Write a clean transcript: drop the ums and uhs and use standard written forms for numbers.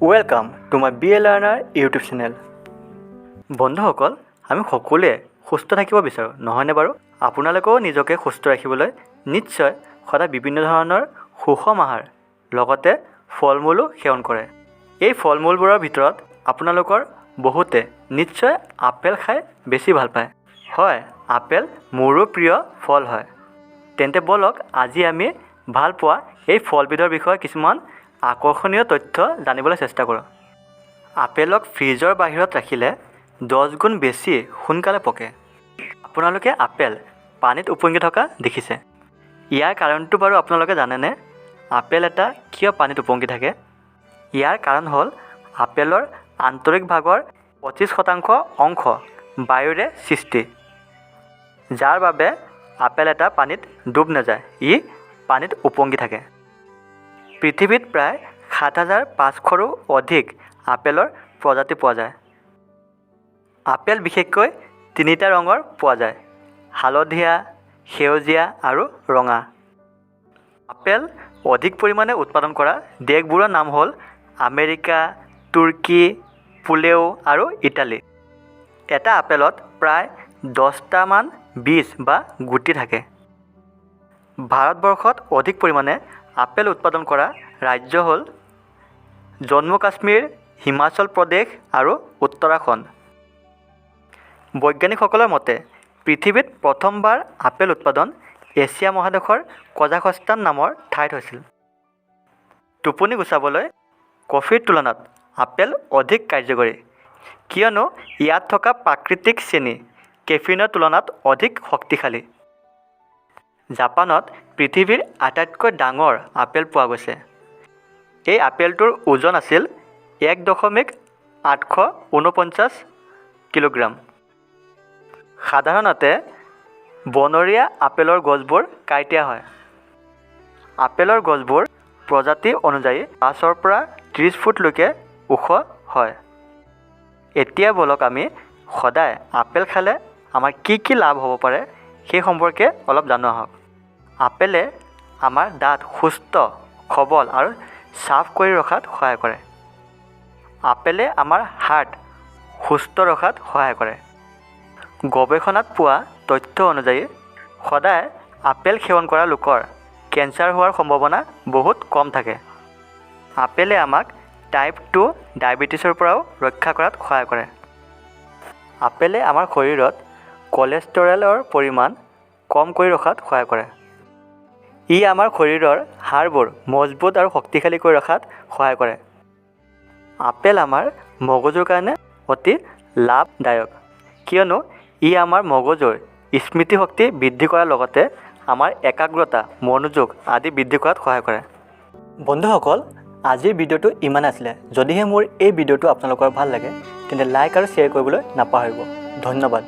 Welcome to my B A learner YouTube channel. বন্ধুসকল, আমি সকলোৱে সুস্থ থাকিব বিচাৰোঁ, নহয়নে বাৰু? আপোনালোকেও নিজকে সুস্থ ৰাখিবলৈ নিশ্চয় সদায় বিভিন্ন ধৰণৰ সুষম আহাৰ লগতে ফল মূলো সেৱন কৰে। এই ফল মূলবোৰৰ ভিতৰত আপোনালোকৰ বহুতে নিশ্চয় আপেল খাই বেছি ভাল পায়। হয়, আপেল মোৰো প্ৰিয় ফল হয়। তেন্তে বলক আজি আমি ভাল পোৱা এই ফলবিধৰ বিষয়ে কিছুমান আকৰ্ষণীয় তথ্য জানিবলৈ চেষ্টা কৰোঁ। আপেলক ফ্ৰিজৰ বাহিৰত ৰাখিলে 10 গুণ বেছি সোনকালে পকে। আপোনালোকে আপেল পানীত উপঙি থকা দেখিছে। ইয়াৰ কাৰণটো বাৰু আপোনালোকে জানেনে? আপেল এটা কিয় পানীত উপঙি থাকে? ইয়াৰ কাৰণ হ'ল আপেলৰ আন্তৰিক ভাগৰ 25% অংশ বায়ুৰে সৃষ্টি, যাৰ বাবে আপেল এটা পানীত ডুব নাযায়, ই পানীত উপঙি থাকে। পৃথিৱীত প্ৰায় 7,500ৰো অধিক আপেলৰ প্ৰজাতি পোৱা যায়। আপেল বিশেষকৈ 3টা ৰঙৰ পোৱা যায়: হালধীয়া, সেউজীয়া আৰু ৰঙা। আপেল অধিক পৰিমাণে উৎপাদন কৰা দেশবোৰৰ নাম হ'ল আমেৰিকা, তুৰ্কী, পোলেও আৰু ইটালী। এটা আপেলত প্ৰায় 10টামান বীজ বা গুটি থাকে। ভাৰতবৰ্ষত অধিক পৰিমাণে আপেল উৎপাদন কৰা ৰাজ্য হ'ল জম্মু কাশ্মীৰ, হিমাচল প্ৰদেশ আৰু উত্তৰাখণ্ড। বৈজ্ঞানিকসকলৰ মতে পৃথিৱীত প্ৰথমবাৰ আপেল উৎপাদন এছিয়া মহাদেশৰ কাজাখস্তান নামৰ ঠাইত হৈছিল। টোপনি গুচাবলৈ কফিৰ তুলনাত আপেল অধিক কাৰ্যকৰী, কিয়নো ইয়াত থকা প্ৰাকৃতিক চেনি কেফিনৰ তুলনাত অধিক শক্তিশালী। জাপানত পৃথিৱীৰ আটাইতকৈ ডাঙৰ আপেল পোৱা গৈছে। এই আপেলটোৰ ওজন আছিল 1.849 কিলোগ্ৰাম। সাধাৰণতে বনৰীয়া আপেলৰ গছবোৰ কাঁইটীয়া হয়। আপেলৰ গছবোৰ প্ৰজাতি অনুযায়ী 5ৰ পৰা 30 ফুটলৈকে ওখ হয়। এতিয়া বলক আমি সদায় আপেল খালে আমাৰ কি লাভ হ'ব পাৰে সেই সম্পৰ্কে অলপ জানো আহক। আপেলে আমাৰ দাঁত সুস্থ, সবল আৰু সাফ কৰি ৰখাত সহায় কৰে। আপেলে আমাৰ হাৰ্ট সুস্থ ৰখাত সহায় কৰে। গৱেষণাত পোৱা তথ্য অনুযায়ী সদায় আপেল সেৱন কৰা লোকৰ কেঞ্চাৰ হোৱাৰ সম্ভাৱনা বহুত কম থাকে। আপেলে আমাক টাইপ 2 ডায়েবেটিছৰ পৰাও ৰক্ষা কৰাত সহায় কৰে। আপেলে আমাৰ শৰীৰত কলেষ্টৰেলৰ পৰিমাণ কম কৰি ৰখাত সহায় কৰে। ই আমাৰ শৰীৰৰ হাড়বোৰ মজবুত আৰু শক্তিশালী কৰি ৰখাত সহায় কৰে। আপেল আমাৰ মগজুৰ কাৰণে অতি লাভদায়ক, কিয়নো ই আমাৰ মগজুৰ স্মৃতিশক্তি বৃদ্ধি কৰাৰ লগতে আমাৰ একাগ্ৰতা, মনোযোগ আদি বৃদ্ধি কৰাত সহায় কৰে। বন্ধুসকল, আজিৰ ভিডিঅ'টো ইমান আছিলে। যদিহে মোৰ এই ভিডিঅ'টো আপোনালোকৰ ভাল লাগে তেন্তে লাইক আৰু শ্বেয়াৰ কৰিবলৈ নাপাহৰিব। ধন্যবাদ।